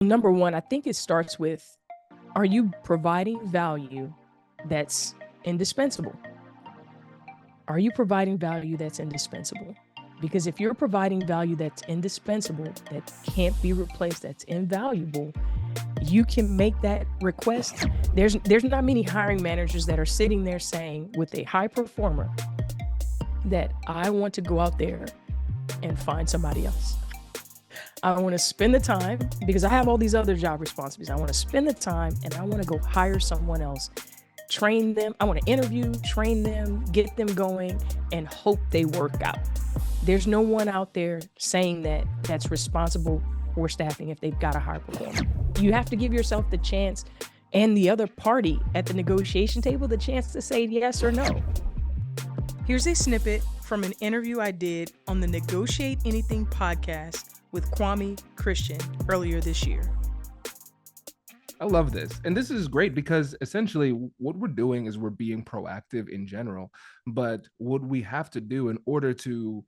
Number one, I think it starts with, are you providing value that's indispensable? Are you providing value that's indispensable? Because if you're providing value that's indispensable, that can't be replaced, that's invaluable, you can make that request. There's not many hiring managers that are sitting there saying with a high performer that I want to go out there and find somebody else. I want to spend the time because I have all these other job responsibilities. I want to spend the time and I want to go hire someone else, train them. I want to interview, train them, get them going, and hope they work out. There's no one out there saying that that's responsible for staffing if they've got a high performer. You have to give yourself the chance and the other party at the negotiation table the chance to say yes or no. Here's a snippet from an interview I did on the Negotiate Anything podcast with Kwame Christian earlier this year. I love this. And this is great because essentially what we're doing is we're being proactive in general. But what we have to do in order to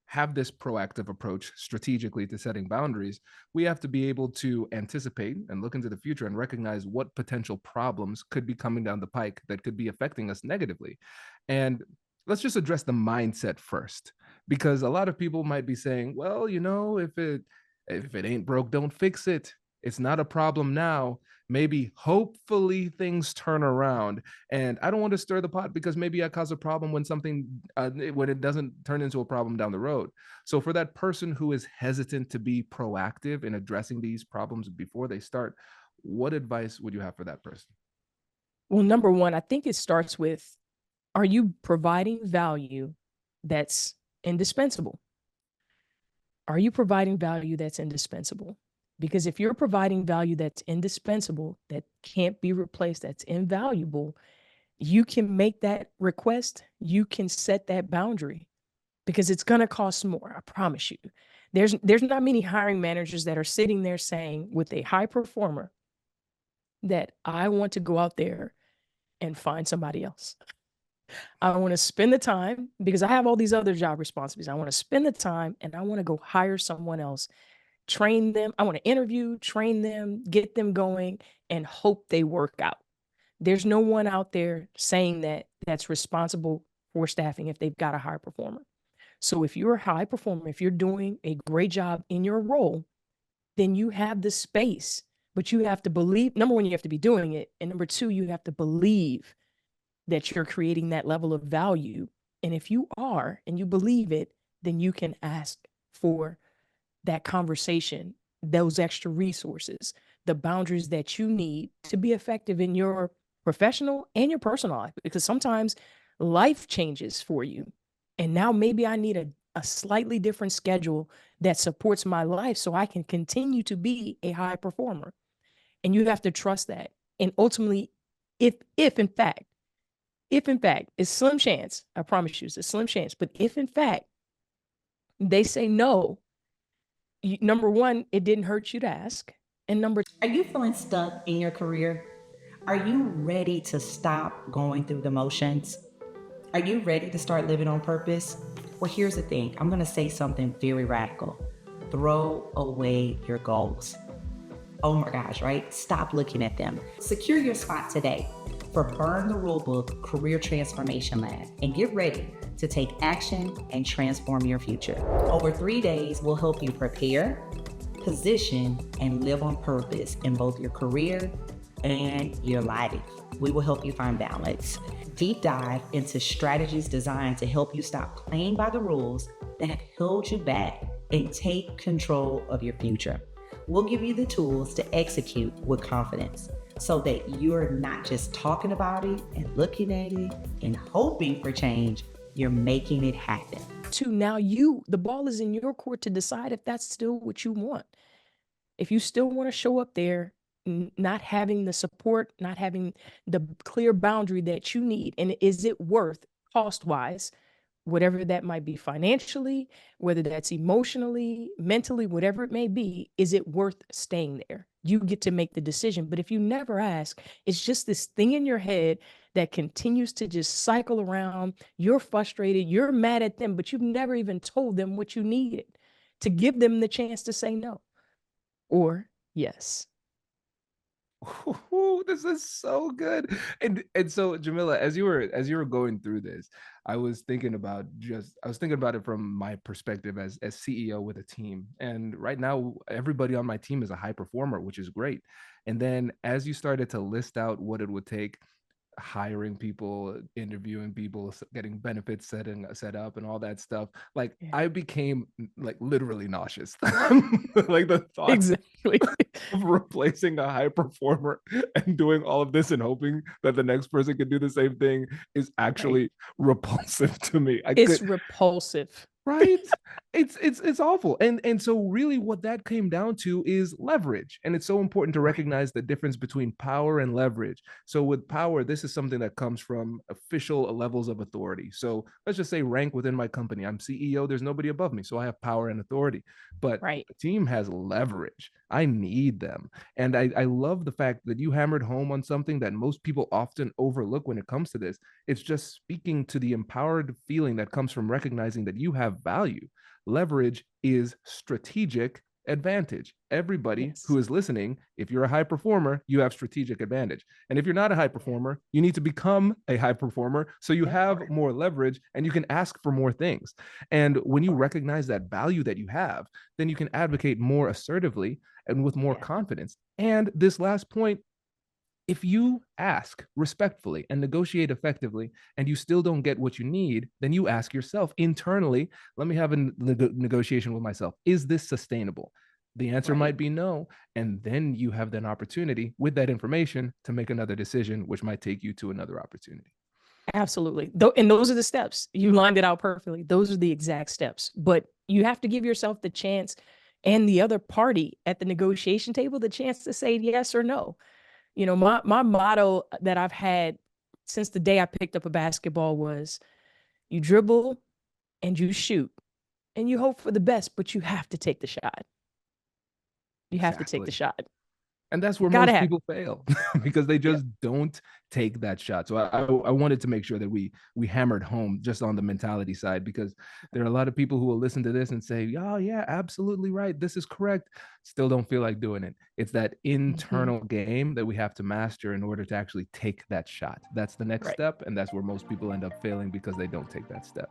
have this proactive approach strategically to setting boundaries, we have to be able to anticipate and look into the future and recognize what potential problems could be coming down the pike that could be affecting us negatively. And let's just address the mindset first, because a lot of people might be saying, well, if it ain't broke, don't fix it. It's not a problem now. Maybe hopefully things turn around. And I don't want to stir the pot because maybe I cause a problem when when it doesn't turn into a problem down the road. So for that person who is hesitant to be proactive in addressing these problems before they start, what advice would you have for that person? Well, number one, I think it starts with, are you providing value that's indispensable? Are you providing value that's indispensable? Because if you're providing value that's indispensable, that can't be replaced, that's invaluable, you can make that request, you can set that boundary because it's going to cost more. I promise you. There's not many hiring managers that are sitting there saying with a high performer that I want to go out there and find somebody else. I want to spend the time because I have all these other job responsibilities. I want to spend the time and I want to go hire someone else, train them. I want to interview, train them, get them going, and hope they work out. There's no one out there saying that that's responsible for staffing if they've got a high performer. So if you're a high performer, if you're doing a great job in your role, then you have the space. But you have to believe, number one, you have to be doing it. And number two, you have to believe that you're creating that level of value. And if you are and you believe it, then you can ask for that conversation, those extra resources, the boundaries that you need to be effective in your professional and your personal life. Because sometimes life changes for you. And now maybe I need a slightly different schedule that supports my life so I can continue to be a high performer. And you have to trust that. And ultimately, if in fact, it's slim chance, I promise you, it's a slim chance, but if in fact they say no, number one, it didn't hurt you to ask. And number Are you feeling stuck in your career? Are you ready to stop going through the motions? Are you ready to start living on purpose? Well, here's the thing. I'm going to say something very radical. Throw away your goals. Oh my gosh, right? Stop looking at them. Secure your spot today for Burn the Rulebook Career Transformation Lab and get ready to take action and transform your future. Over 3 days, we'll help you prepare, position, and live on purpose in both your career and your life. We will help you find balance. Deep dive into strategies designed to help you stop playing by the rules that have held you back and take control of your future. We'll give you the tools to execute with confidence so that you're not just talking about it and looking at it and hoping for change, you're making it happen. now the ball is in your court to decide if that's still what you want. If you still want to show up there, not having the support, not having the clear boundary that you need, and is it worth cost-wise, whatever that might be financially, whether that's emotionally, mentally, whatever it may be, is it worth staying there? You get to make the decision. But if you never ask, it's just this thing in your head that continues to just cycle around. You're frustrated, you're mad at them, but you've never even told them what you needed to give them the chance to say no. Or Yes. Ooh, this is so good. And so Jamila, as you were going through this, I was thinking about it from my perspective as CEO with a team. And right now everybody on my team is a high performer, which is great. And then as you started to list out what it would take, hiring people, interviewing people, getting benefits set up and all that stuff, like Yeah. I became like literally nauseous. Like the thought Exactly. of replacing a high performer and doing all of this and hoping that the next person can do the same thing is Right. actually repulsive to me. I It's could, repulsive. right? It's awful. And so really what that came down to is leverage. And it's so important to Right. recognize the difference between power and leverage. So with power, this is something that comes from official levels of authority. So let's just say rank within my company. I'm CEO, there's nobody above me, so I have power and authority. But Right. the team has leverage. I need them. And I love the fact that you hammered home on something that most people often overlook when it comes to this. It's just speaking to the empowered feeling that comes from recognizing that you have value. Leverage is strategic advantage. Everybody who Yes. is listening, if you're a high performer, you have strategic advantage. And if you're not a high performer, you need to become a high performer so you That have part. more leverage and you can ask for more things. And when you recognize that value that you have, then you can advocate more assertively and with more Yeah. confidence. And this last point, if you ask respectfully and negotiate effectively and you still don't get what you need, then you ask yourself internally, let me have a negotiation with myself. Is this sustainable? The answer Right. might be no. And then you have an opportunity with that information to make another decision, which might take you to another opportunity. Absolutely. And those are the steps. You lined it out perfectly. Those are the exact steps. But you have to give yourself the chance and the other party at the negotiation table the chance to say yes or no. You know, my motto that I've had since the day I picked up a basketball was you dribble and you shoot and you hope for the best, but you have to take the shot. You have to take the Exactly. shot. And that's where Gotta most have. people fail because they Yeah. just don't take that shot. So I wanted to make sure that we hammered home just on the mentality side, because there are a lot of people who will listen to this and say, oh yeah, absolutely right, this is correct, still don't feel like doing it. It's that internal game that we have to master in order to actually take that shot. That's the next Right. step, and that's where most people end up failing because they don't take that step.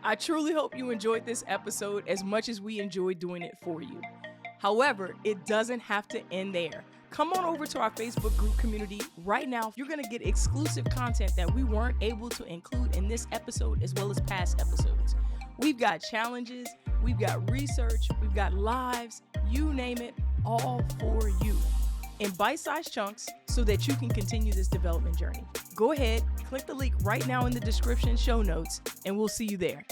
I truly hope you enjoyed this episode as much as we enjoyed doing it for you. However, it doesn't have to end there. Come on over to our Facebook group community right now. You're going to get exclusive content that we weren't able to include in this episode as well as past episodes. We've got challenges, we've got research, we've got lives, you name it, all for you in bite-sized chunks so that you can continue this development journey. Go ahead, click the link right now in the description show notes, and we'll see you there.